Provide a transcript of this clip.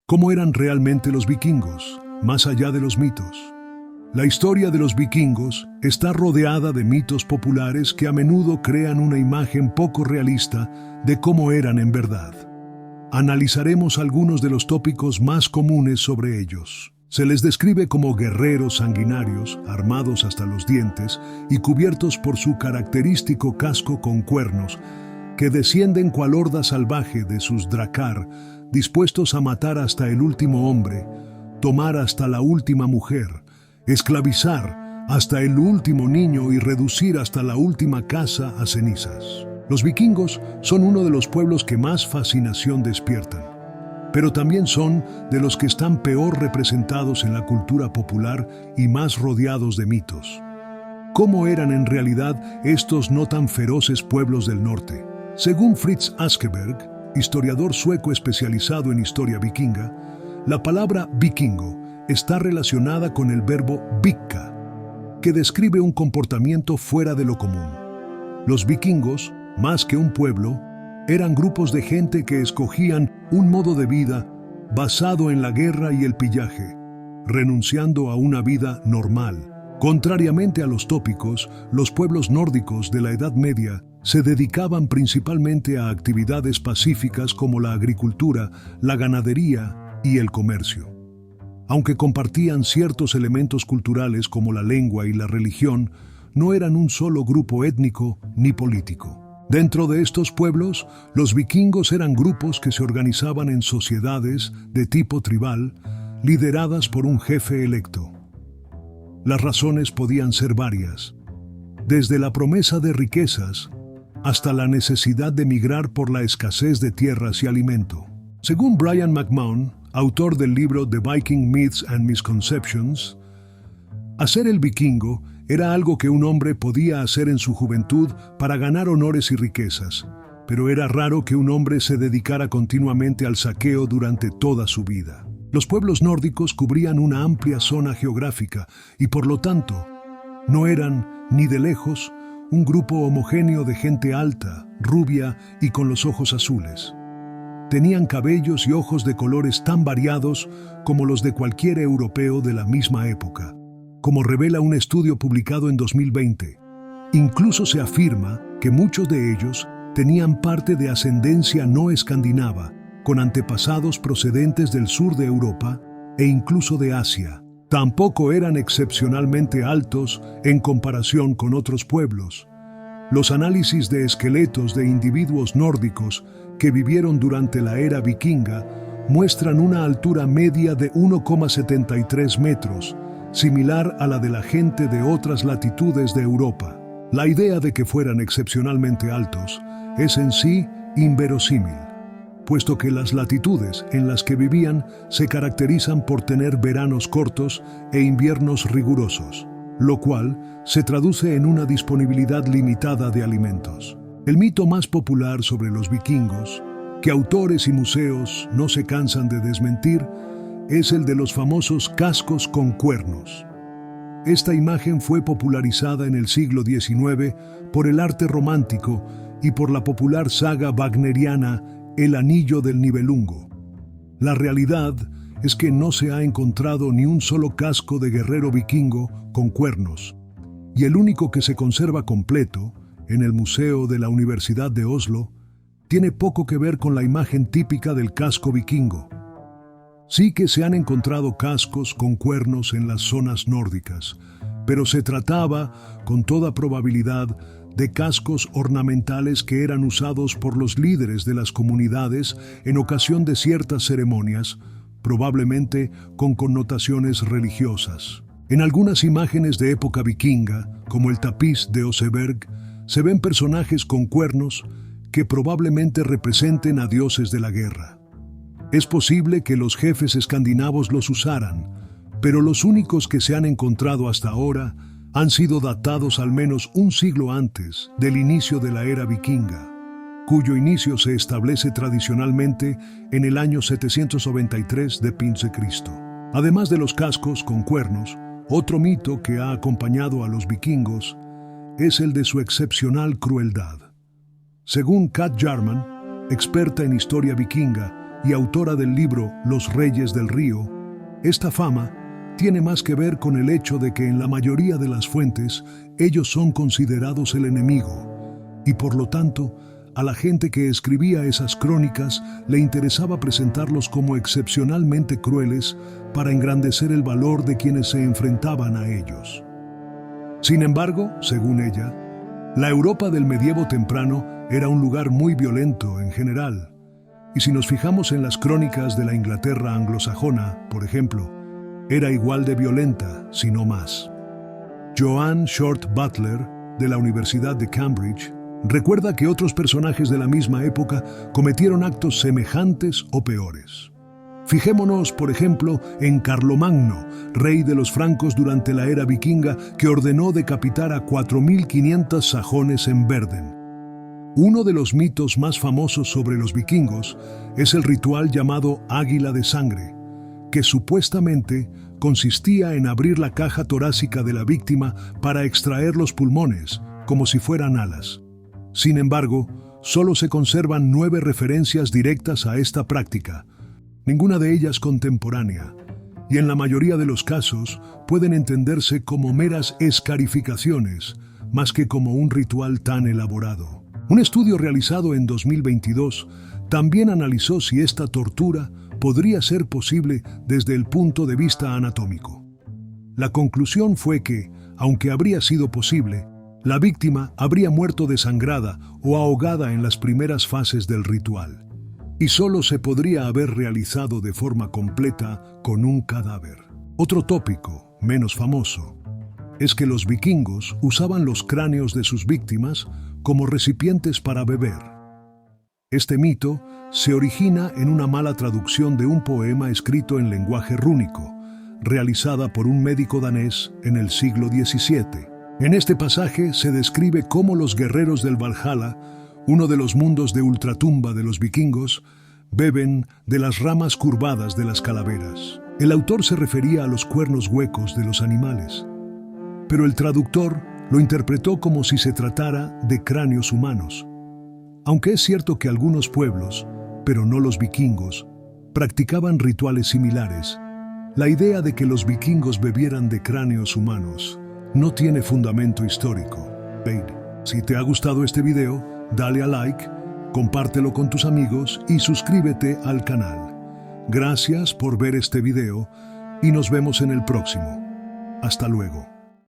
¿Cómo eran realmente los vikingos, más allá de los mitos? La historia de los vikingos está rodeada de mitos populares que a menudo crean una imagen poco realista de cómo eran en verdad. Analizaremos algunos de los tópicos más comunes sobre ellos. Se les describe como guerreros sanguinarios, armados hasta los dientes y cubiertos por su característico casco con cuernos, que descienden cual horda salvaje de sus drakkar, dispuestos a matar hasta el último hombre, tomar hasta la última mujer, esclavizar hasta el último niño y reducir hasta la última casa a cenizas. Los vikingos son uno de los pueblos que más fascinación despiertan, pero también son de los que están peor representados en la cultura popular y más rodeados de mitos. ¿Cómo eran en realidad estos no tan feroces pueblos del norte? Según Fritz Askeberg, historiador sueco especializado en historia vikinga, la palabra vikingo está relacionada con el verbo vikka, que describe un comportamiento fuera de lo común. Los vikingos, más que un pueblo, eran grupos de gente que escogían un modo de vida basado en la guerra y el pillaje, renunciando a una vida normal. Contrariamente a los tópicos, los pueblos nórdicos de la Edad Media se dedicaban principalmente a actividades pacíficas como la agricultura, la ganadería y el comercio. Aunque compartían ciertos elementos culturales como la lengua y la religión, no eran un solo grupo étnico ni político. Dentro de estos pueblos, los vikingos eran grupos que se organizaban en sociedades de tipo tribal, lideradas por un jefe electo. Las razones podían ser varias, desde la promesa de riquezas hasta la necesidad de migrar por la escasez de tierras y alimento. Según Brian McMahon, autor del libro The Viking Myths and Misconceptions, hacer el vikingo era algo que un hombre podía hacer en su juventud para ganar honores y riquezas, pero era raro que un hombre se dedicara continuamente al saqueo durante toda su vida. Los pueblos nórdicos cubrían una amplia zona geográfica y por lo tanto no eran, ni de lejos, un grupo homogéneo de gente alta, rubia y con los ojos azules. Tenían cabellos y ojos de colores tan variados como los de cualquier europeo de la misma época, como revela un estudio publicado en 2020. Incluso se afirma que muchos de ellos tenían parte de ascendencia no escandinava, con antepasados procedentes del sur de Europa e incluso de Asia. Tampoco eran excepcionalmente altos en comparación con otros pueblos. Los análisis de esqueletos de individuos nórdicos que vivieron durante la era vikinga muestran una altura media de 1,73 metros, similar a la de la gente de otras latitudes de Europa. La idea de que fueran excepcionalmente altos es en sí inverosímil, puesto que las latitudes en las que vivían se caracterizan por tener veranos cortos e inviernos rigurosos, lo cual se traduce en una disponibilidad limitada de alimentos. El mito más popular sobre los vikingos, que autores y museos no se cansan de desmentir, es el de los famosos cascos con cuernos. Esta imagen fue popularizada en el siglo XIX por el arte romántico y por la popular saga wagneriana El Anillo del Nibelungo. La realidad es que no se ha encontrado ni un solo casco de guerrero vikingo con cuernos, y el único que se conserva completo, en el Museo de la Universidad de Oslo, tiene poco que ver con la imagen típica del casco vikingo. Sí que se han encontrado cascos con cuernos en las zonas nórdicas, pero se trataba, con toda probabilidad, de cascos ornamentales que eran usados por los líderes de las comunidades en ocasión de ciertas ceremonias, probablemente con connotaciones religiosas. En algunas imágenes de época vikinga, como el tapiz de Oseberg, se ven personajes con cuernos que probablemente representen a dioses de la guerra. Es posible que los jefes escandinavos los usaran, pero los únicos que se han encontrado hasta ahora han sido datados al menos un siglo antes del inicio de la era vikinga, cuyo inicio se establece tradicionalmente en el año 793 de Cristo. Además de los cascos con cuernos, otro mito que ha acompañado a los vikingos es el de su excepcional crueldad. Según Kat Jarman, experta en historia vikinga, y autora del libro Los Reyes del Río, esta fama tiene más que ver con el hecho de que en la mayoría de las fuentes ellos son considerados el enemigo, y por lo tanto, a la gente que escribía esas crónicas le interesaba presentarlos como excepcionalmente crueles para engrandecer el valor de quienes se enfrentaban a ellos. Sin embargo, según ella, la Europa del medievo temprano era un lugar muy violento en general, y si nos fijamos en las crónicas de la Inglaterra anglosajona, por ejemplo, era igual de violenta, si no más. Joanne Short Butler, de la Universidad de Cambridge, recuerda que otros personajes de la misma época cometieron actos semejantes o peores. Fijémonos, por ejemplo, en Carlomagno, rey de los francos durante la era vikinga, que ordenó decapitar a 4.500 sajones en Verden. Uno de los mitos más famosos sobre los vikingos es el ritual llamado Águila de Sangre, que supuestamente consistía en abrir la caja torácica de la víctima para extraer los pulmones, como si fueran alas. Sin embargo, solo se conservan 9 referencias directas a esta práctica, ninguna de ellas contemporánea, y en la mayoría de los casos pueden entenderse como meras escarificaciones, más que como un ritual tan elaborado. Un estudio realizado en 2022 también analizó si esta tortura podría ser posible desde el punto de vista anatómico. La conclusión fue que, aunque habría sido posible, la víctima habría muerto desangrada o ahogada en las primeras fases del ritual, y solo se podría haber realizado de forma completa con un cadáver. Otro tópico, menos famoso, es que los vikingos usaban los cráneos de sus víctimas como recipientes para beber. Este mito se origina en una mala traducción de un poema escrito en lenguaje rúnico, realizada por un médico danés en el siglo XVII. En este pasaje se describe cómo los guerreros del Valhalla, uno de los mundos de ultratumba de los vikingos, beben de las ramas curvadas de las calaveras. El autor se refería a los cuernos huecos de los animales, pero el traductor lo interpretó como si se tratara de cráneos humanos. Aunque es cierto que algunos pueblos, pero no los vikingos, practicaban rituales similares, la idea de que los vikingos bebieran de cráneos humanos no tiene fundamento histórico. Si te ha gustado este video, dale a like, compártelo con tus amigos y suscríbete al canal. Gracias por ver este video y nos vemos en el próximo. Hasta luego.